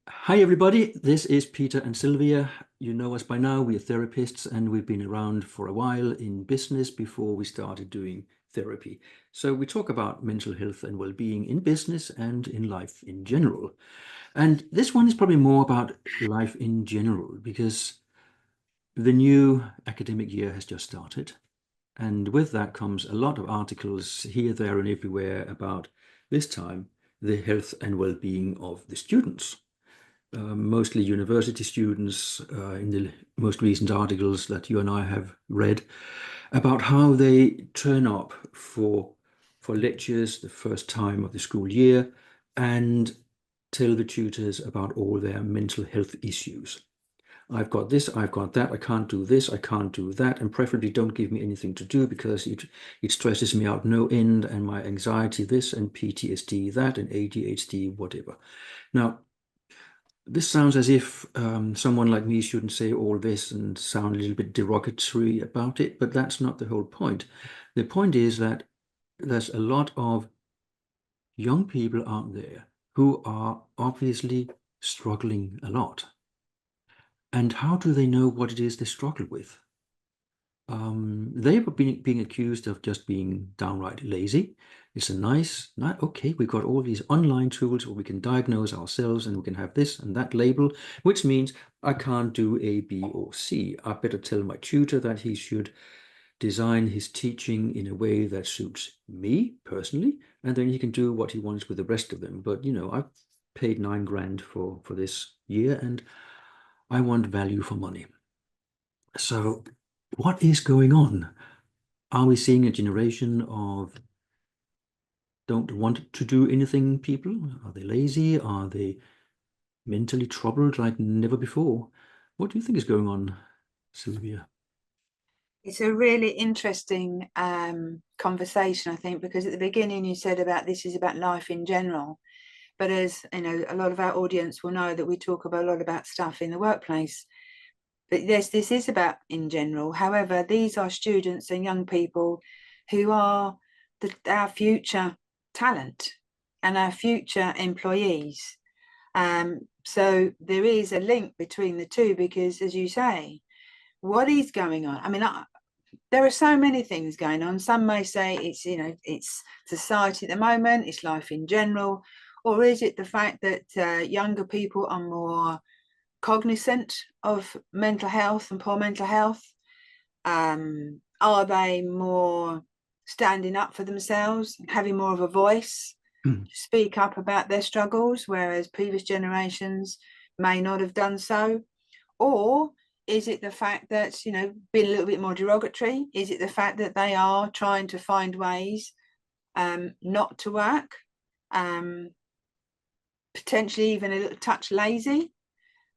Hi, everybody. This is Peter and Sylvia. You know us by now. We're therapists and we've been around for a while in business before we started doing therapy. So we talk about mental health and well-being in business and in life in general. And this one is probably more about life in general because the new academic year has just started. And with that comes a lot of articles here, there, and everywhere about this time the health and well-being of the students, mostly university students, in the most recent articles that you and I have read about how they turn up for lectures the first time of the school year and tell the tutors about all their mental health issues. I've got this, I've got that, I can't do this, I can't do that, and preferably don't give me anything to do because it stresses me out no end, and my anxiety this, and PTSD that, and ADHD, whatever. Now, this sounds as if someone like me shouldn't say all this and sound a little bit derogatory about it, but that's not the whole point. The point is that there's a lot of young people out there who are obviously struggling a lot. And how do they know what it is they struggle with? They were being accused of just being downright lazy. It's a nice, not okay, we've got all these online tools where we can diagnose ourselves and we can have this and that label, which means I can't do A, B, or C. I better tell my tutor that he should design his teaching in a way that suits me personally, and then he can do what he wants with the rest of them. But I've paid 9 grand for this year and I want value for money. So what is going on? Are we seeing a generation of don't want to do anything people? Are they lazy? Are they mentally troubled like never before? What do you think is going on, Sylvia? It's a really interesting conversation, I think, because at the beginning you said about this is about life in general. But as you know, a lot of our audience will know that we talk about a lot about stuff in the workplace. But yes, this is about in general. However, these are students and young people who are our future talent and our future employees. So there is a link between the two because, as you say, what is going on? I mean, there are so many things going on. Some may say it's society at the moment, it's life in general, or is it the fact that younger people are more cognizant of mental health and poor mental health? Are they more standing up for themselves, having more of a voice, Hmm. to speak up about their struggles, whereas previous generations may not have done so? Or is it the fact that, being a little bit more derogatory? Is it the fact that they are trying to find ways not to work? Potentially even a little touch lazy.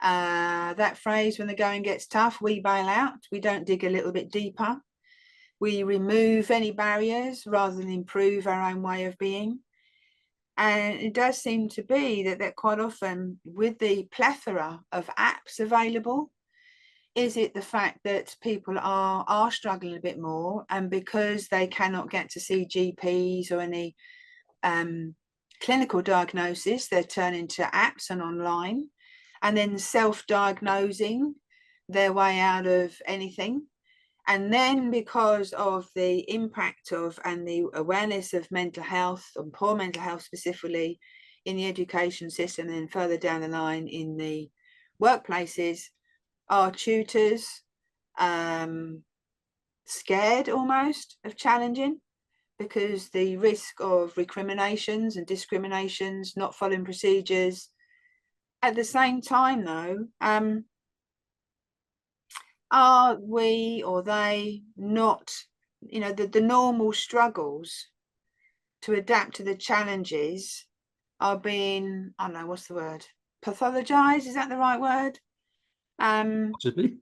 That phrase, when the going gets tough, we bail out. We don't dig a little bit deeper. We remove any barriers rather than improve our own way of being. And it does seem to be that quite often, with the plethora of apps available, is it the fact that people are struggling a bit more, and because they cannot get to see GPs or any clinical diagnosis, they're turning to apps and online, and then self-diagnosing their way out of anything? And then, because of the impact of and the awareness of mental health and poor mental health specifically in the education system, and then further down the line in the workplaces, are tutors scared almost of challenging because the risk of recriminations and discriminations, not following procedures? At the same time, though, are we or they not, the normal struggles to adapt to the challenges are being, I don't know, what's the word? Pathologized? Is that the right word? Possibly.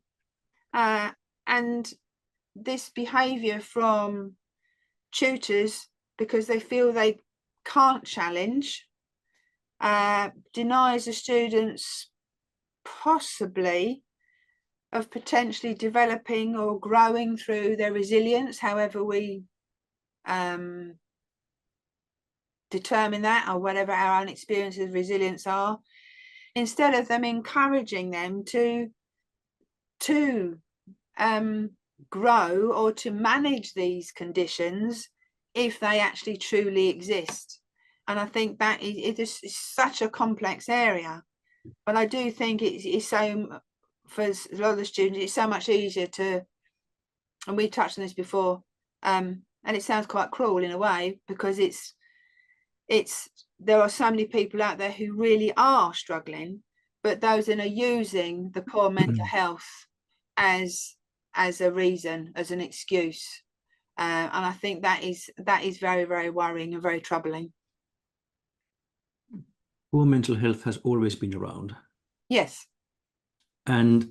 Uh, and this behavior from tutors, because they feel they can't challenge, denies the students possibly of potentially developing or growing through their resilience, however we determine that, or whatever our own experiences of resilience are. instead of them encouraging them to grow or to manage these conditions if they actually truly exist. And I think that it is such a complex area, but I do think it's so, for a lot of the students, it's so much easier to, and we touched on this before, and it sounds quite cruel in a way, because there are so many people out there who really are struggling, but those that are using the poor mental health as a reason, as an excuse, and I think that is very, very worrying and very troubling. Poor mental health has always been around. Yes. And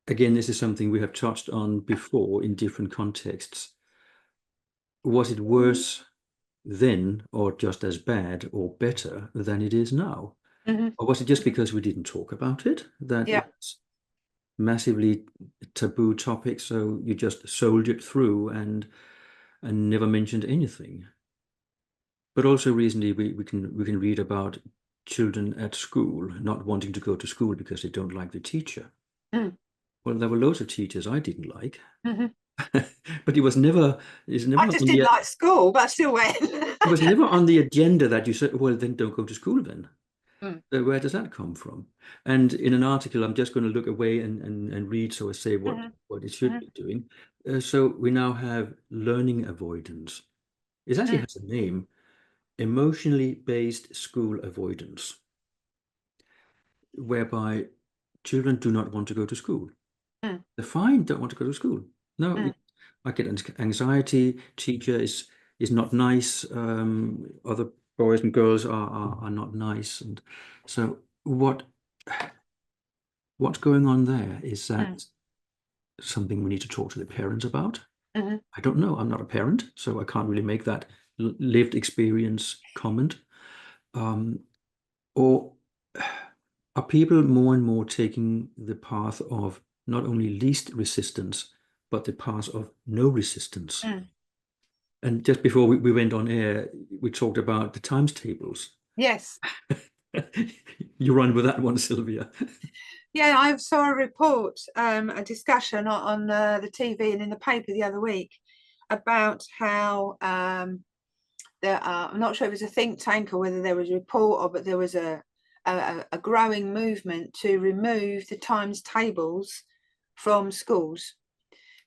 again, this is something we have touched on before in different contexts. Was it worse then, or just as bad or better than it is now? Or was it just because we didn't talk about it that Yeah. it's massively taboo topic, so you just soldiered through and never mentioned anything? But also recently we can read about children at school not wanting to go to school because they don't like the teacher. Mm. Well, there were loads of teachers I didn't like, Mm-hmm. but it's never I just on didn't the like school, but I still went. it was never on the agenda that you said, well, then don't go to school then. Mm. So where does that come from? And in an article, I'm just going to look away and read, so I say Mm-hmm. what it should Mm-hmm. be doing. So we now have learning avoidance. It actually Mm. has a name, emotionally based school avoidance, whereby children do not want to go to school. Mm. They're fine, don't want to go to school. No, Mm. I get anxiety. Teacher is not nice. Other boys and girls are not nice, and so what's going on there? Is Mm. that something we need to talk to the parents about? Mm-hmm. I don't know. I'm not a parent, so I can't really make that lived experience comment. Um, or are people more and more taking the path of not only least resistance, but the path of no resistance? Mm. And just before we went on air, we talked about the times tables. Yes. You run with that one, Sylvia. Yeah, I saw a report, a discussion on the TV and in the paper the other week about how there are, I'm not sure if it was a think tank or whether there was a report, or but there was a growing movement to remove the times tables from schools,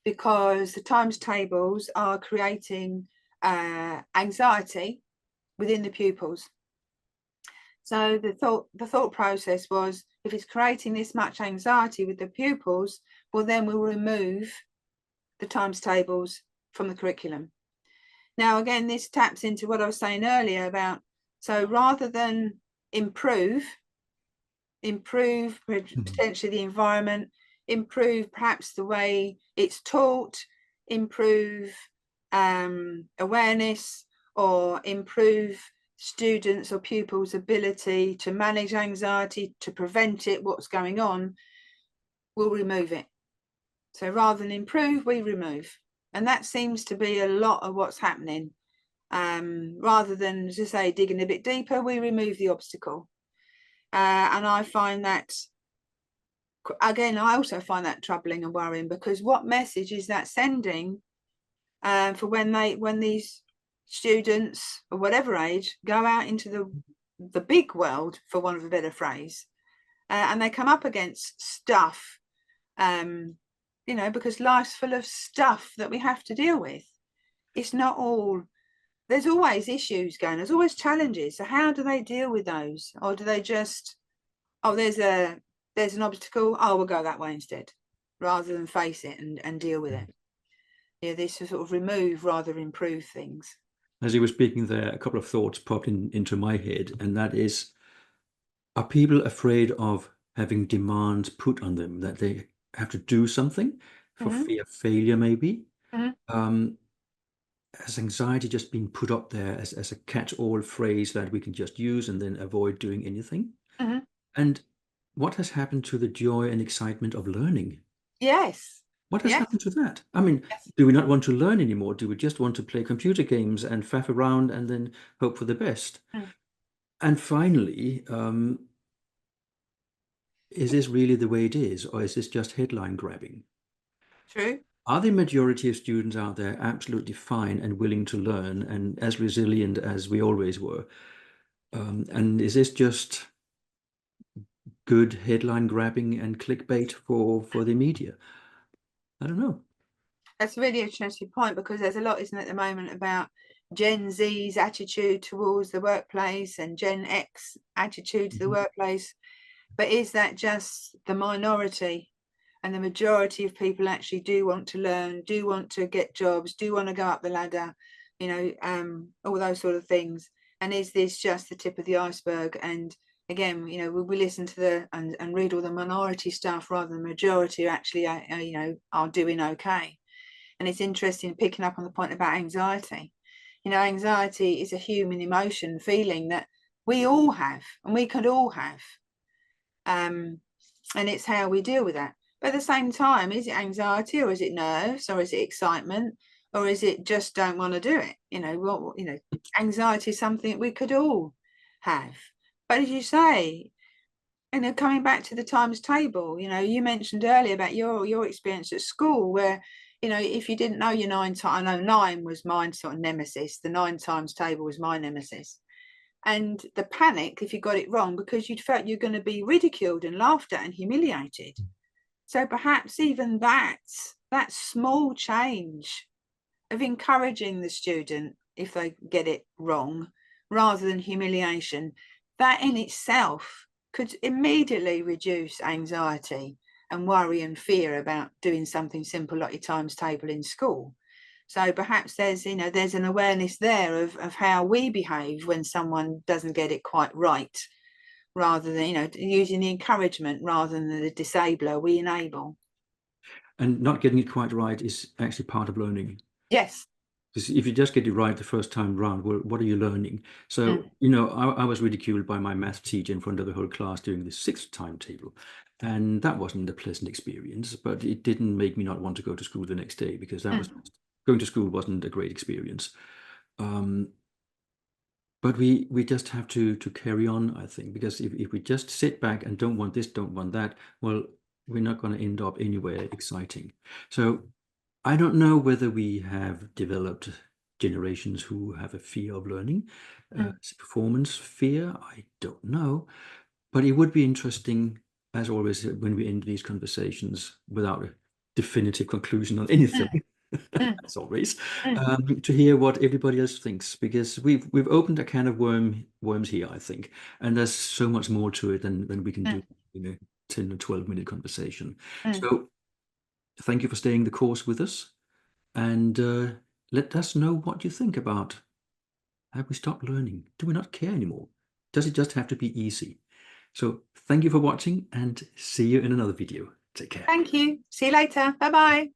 because the times tables are creating anxiety within the pupils. So the thought process was, if it's creating this much anxiety with the pupils, well, then we'll remove the times tables from the curriculum. Now, again, this taps into what I was saying earlier about, so rather than improve potentially the environment, improve perhaps the way it's taught, improve awareness, or improve students' or pupils' ability to manage anxiety, to prevent it, what's going on, we'll remove it. So rather than improve, we remove. And that seems to be a lot of what's happening. Rather than, as I say, digging a bit deeper, we remove the obstacle. And I find that, again, I also find that troubling and worrying, because what message is that sending for when these students of whatever age go out into the big world, for want of a better phrase, and they come up against stuff, because life's full of stuff that we have to deal with. It's not all, there's always issues going, there's always challenges. So how do they deal with those? Or do they just, oh, there's an obstacle, oh, we'll go that way instead, rather than face it and deal with it? Yeah, this sort of remove rather improve things. As you were speaking there, a couple of thoughts popped into my head, and that is, are people afraid of having demands put on them, that they have to do something for Mm-hmm. fear of failure, maybe? Mm-hmm. Has anxiety just been put up there as a catch-all phrase that we can just use and then avoid doing anything? Mm-hmm. And what has happened to the joy and excitement of learning? Yes. What has Yes. happened to that? I mean, Yes. do we not want to learn anymore? Do we just want to play computer games and faff around and then hope for the best? Mm. And finally, is this really the way it is, or is this just headline grabbing? True. Are the majority of students out there absolutely fine and willing to learn and as resilient as we always were? And is this just good headline grabbing and clickbait for the media? I don't know. That's a really interesting point, because there's a lot, isn't it, at the moment about Gen Z's attitude towards the workplace and Gen X attitude to the Mhm. workplace. But is that just the minority? And the majority of people actually do want to learn, do want to get jobs, do want to go up the ladder, all those sort of things. And is this just the tip of the iceberg? And again, we listen to and read all the minority stuff rather than the majority actually, are doing okay. And it's interesting picking up on the point about anxiety. Anxiety is a human emotion, feeling that we all have, and we could all have. And it's how we deal with that. But at the same time, is it anxiety, or is it nerves, or is it excitement, or is it just don't want to do it? Anxiety is something we could all have. But as you say, coming back to the times table, you mentioned earlier about your experience at school, where if you didn't know your I know 9 was my sort of nemesis. The 9 times table was my nemesis. And the panic if you got it wrong, because you'd felt you're going to be ridiculed and laughed at and humiliated. So perhaps even that small change of encouraging the student if they get it wrong, rather than humiliation, that in itself could immediately reduce anxiety and worry and fear about doing something simple like your times table in school. So perhaps there's an awareness there of how we behave when someone doesn't get it quite right, rather than using the encouragement rather than the disabler, we enable. And not getting it quite right is actually part of learning. Yes. Because if you just get it right the first time round, well, what are you learning? So, Mm, I was ridiculed by my math teacher in front of the whole class during the 6th timetable. And that wasn't a pleasant experience, but it didn't make me not want to go to school the next day, because mm, going to school wasn't a great experience. Um, but we just have to carry on, I think, because if we just sit back and don't want this, don't want that, well, we're not going to end up anywhere exciting. So I don't know whether we have developed generations who have a fear of learning, mm, performance fear. I don't know, but it would be interesting, as always, when we end these conversations without a definitive conclusion on mm, anything, mm, as always, mm, to hear what everybody else thinks, because we've opened a can of worms here, I think, and there's so much more to it than we can do mm, in a 10 or 12-minute conversation. mm. So thank you for staying the course with us. And let us know what you think about, have we stopped learning? Do we not care anymore? Does it just have to be easy? So thank you for watching, and see you in another video. Take care. Thank you. See you later. Bye bye.